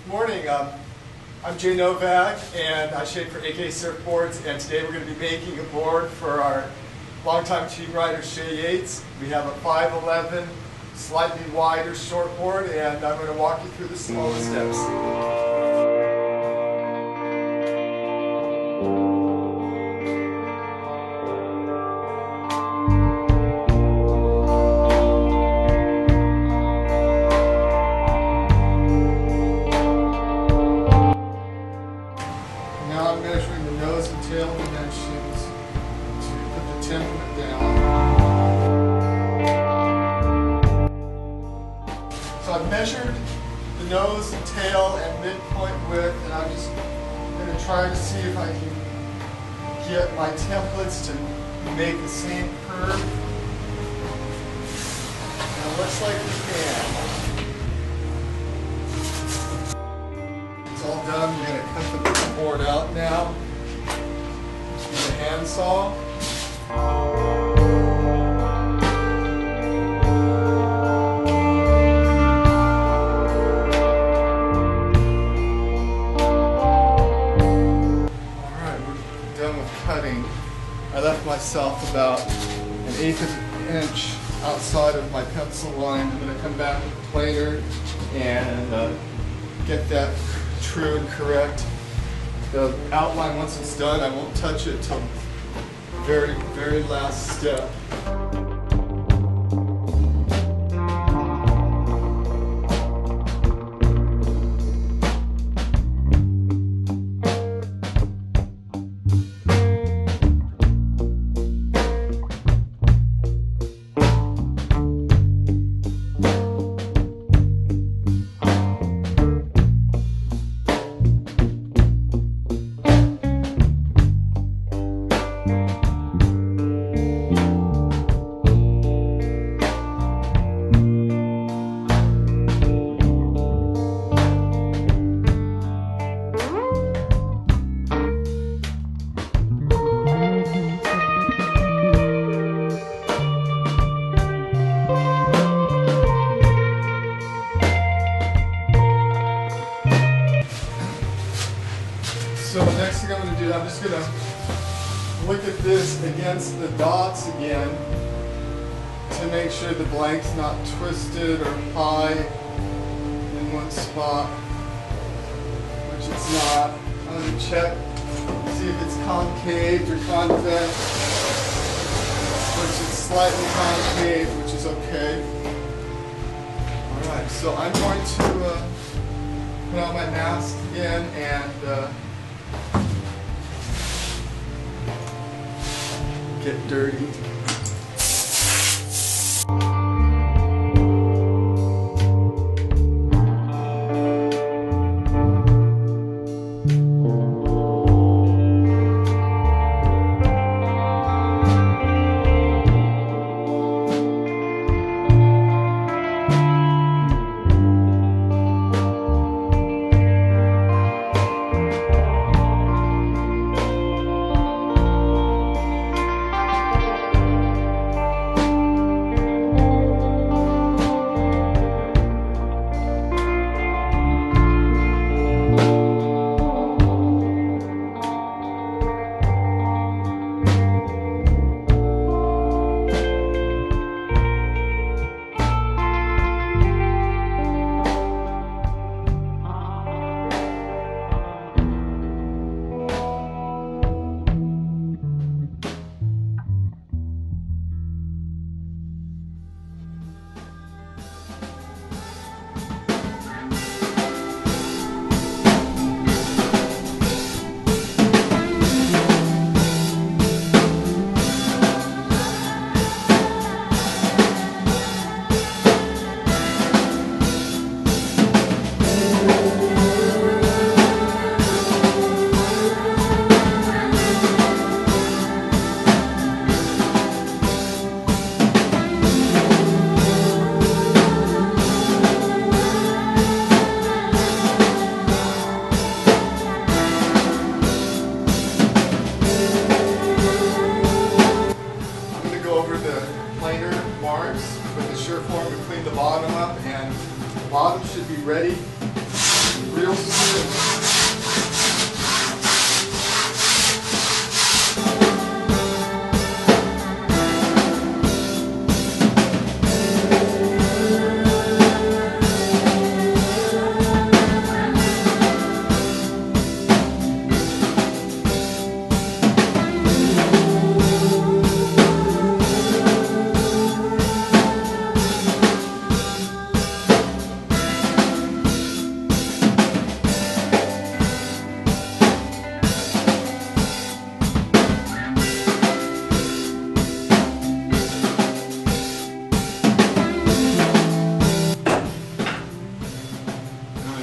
Morning. I'm Novak, and I shape for AK Surfboards, and today we're going to be making a board for our longtime team rider Shay Yates. We have a 5'11", slightly wider shortboard, and I'm going to walk you through the smallest steps. Now I'm measuring the nose and tail dimensions to put the template down. So I've measured the nose and tail and midpoint width, and I'm just going to try to see if I can get my templates to make the same curve. And it looks like we can. It's all done. We're going to cut the board out now with a handsaw. Alright, we're done with cutting. I left myself about an 1/8 of an inch outside of my pencil line. I'm going to come back with a planer and get that true and correct. The outline, once it's done, I won't touch it till very, very last step. So the next thing I'm going to do, I'm just going to look at this against the dots again to make sure the blank's not twisted or high in one spot, which it's not. I'm going to check, see if it's concave or convex, which is slightly concave, which is okay. Alright, so I'm going to put on my mask again and get dirty. bottom up, and the bottom should be ready real smooth.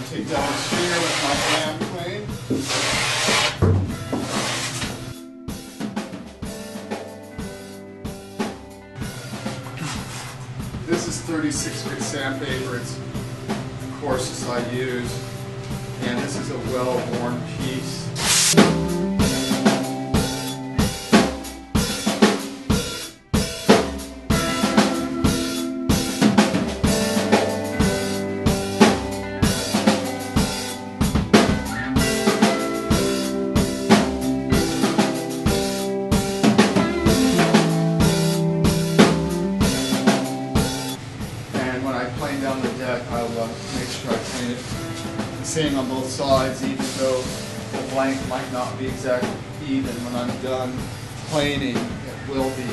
Take down the stringer with my hand plane. This is 36 grit sandpaper. It's the coarsest I use. And this is a well-worn piece. Down the deck, I'll make sure I clean it the same on both sides, even though the blank might not be exactly even when I'm done planing. It will be.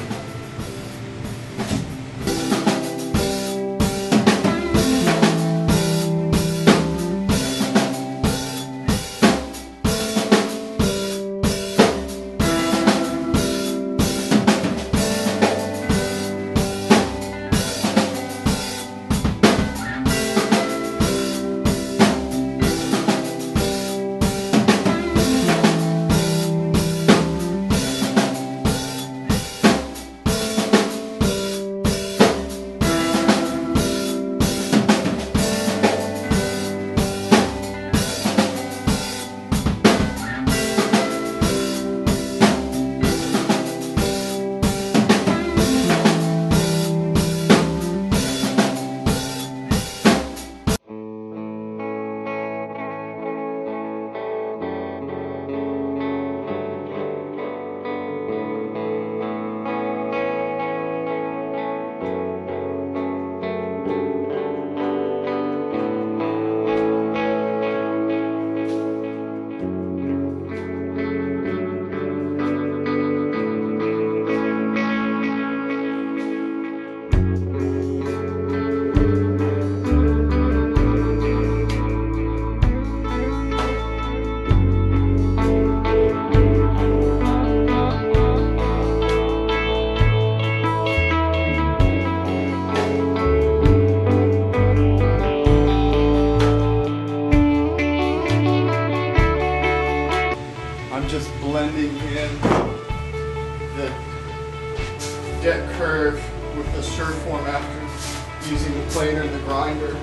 I'm just blending in the deck curve with the surf form after using the planer and the grinder.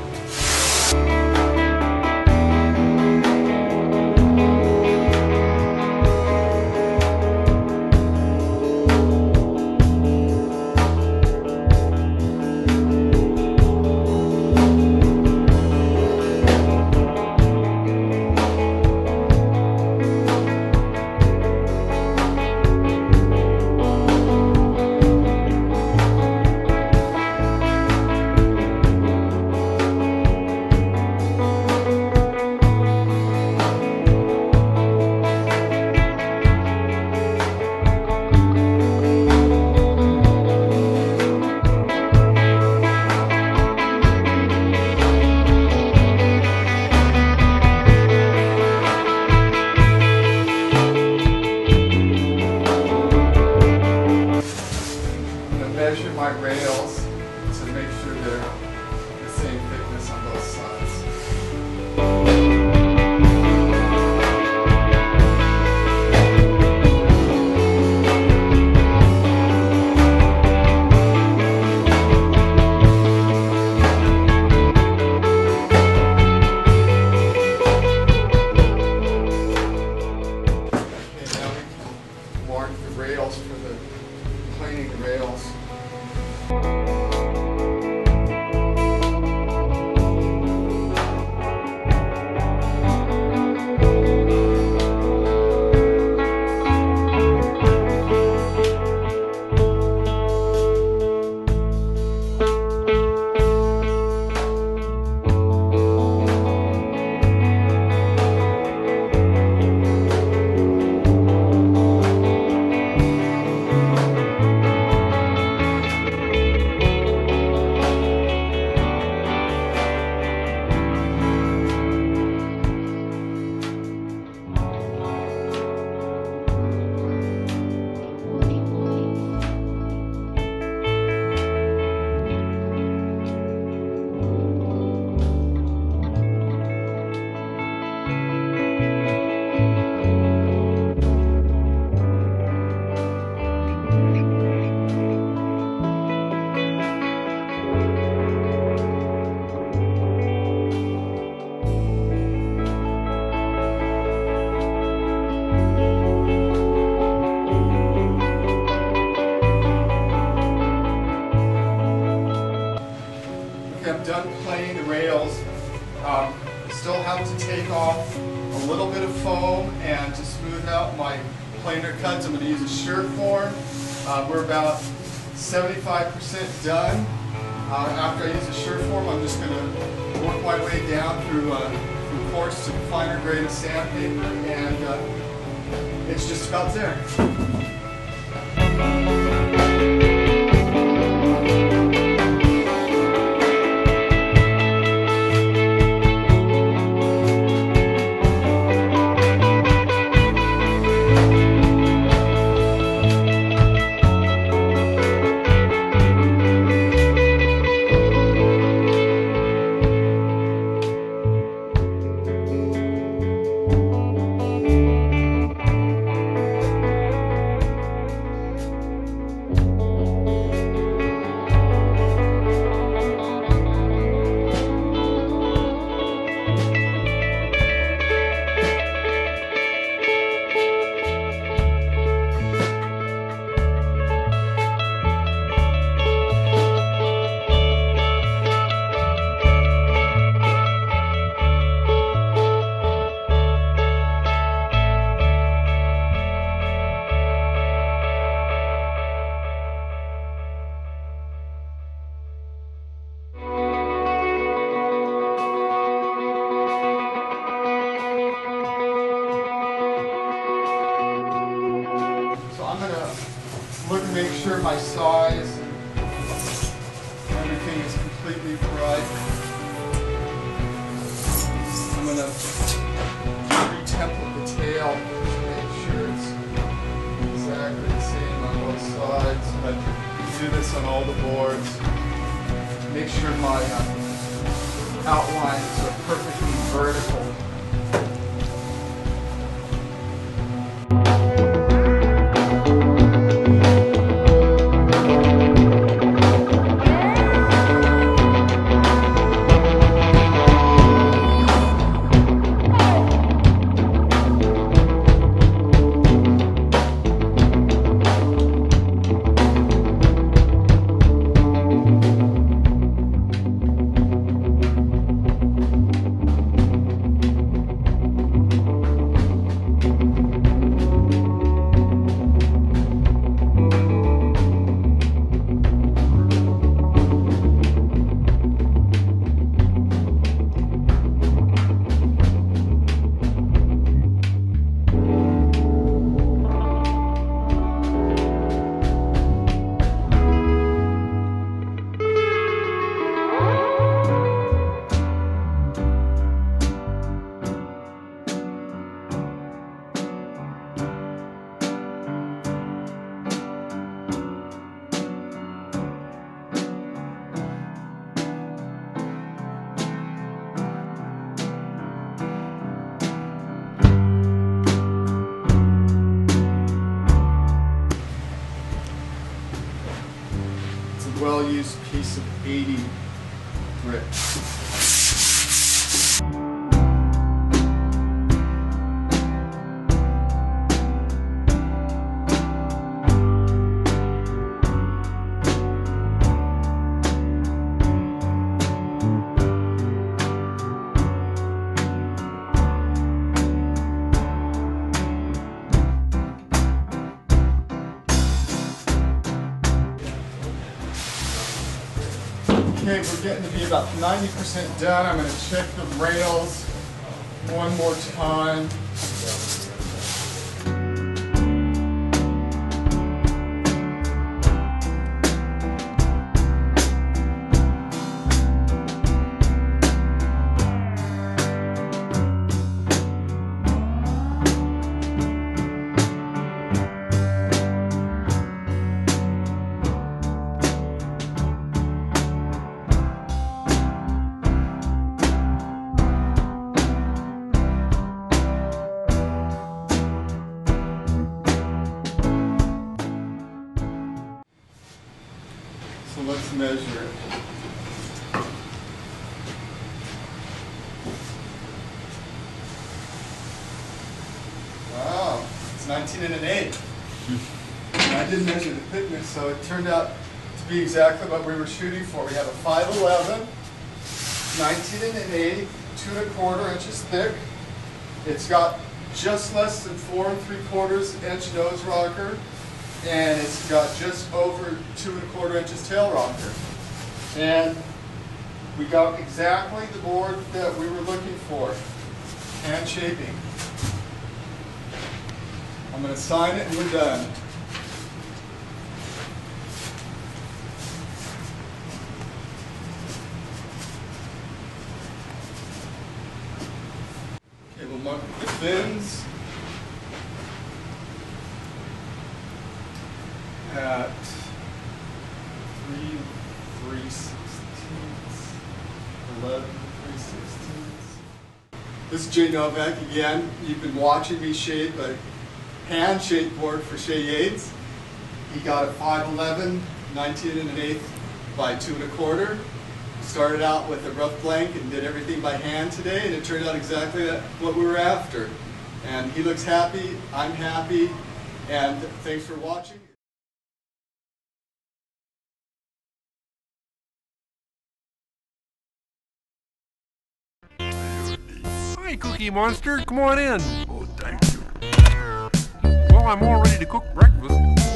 Still have to take off a little bit of foam and to smooth out my planer cuts. I'm going to use a Surfboard. We're about 75% done. After I use the Surfboard, I'm just going to work my way down through coarse to finer grade of sandpaper, and it's just about there. Make sure my size and everything is completely right. I'm going to re-template the tail to make sure it's exactly the same on both sides. But do this on all the boards. Make sure my outlines are perfectly vertical. Well-used piece of 80 grit. Okay, we're getting to be about 90% done. I'm going to check the rails one more time. So let's measure it. Wow, it's 19 and an 8. I didn't measure the thickness, so it turned out to be exactly what we were shooting for. We have a 5'11", 19 and an 8, 2¼ inches thick. It's got just less than 4 3/4 inch nose rocker, and it's got just over 2¼ inches tail rocker. And we got exactly the board that we were looking for. Hand shaping. I'm going to sign it and we're done. Okay, we'll mark the fins at 3/3/16, 11/3/16. This is Jay Novak again. You've been watching me shape a hand shape board for Shay Yates. He got a 5'11", 19 1/8 by 2 1/4. Started out with a rough blank and did everything by hand today, and it turned out exactly what we were after. And he looks happy, I'm happy, and thanks for watching. Hi, Cookie Monster. Come on in. Oh, thank you. Well, I'm all ready to cook breakfast.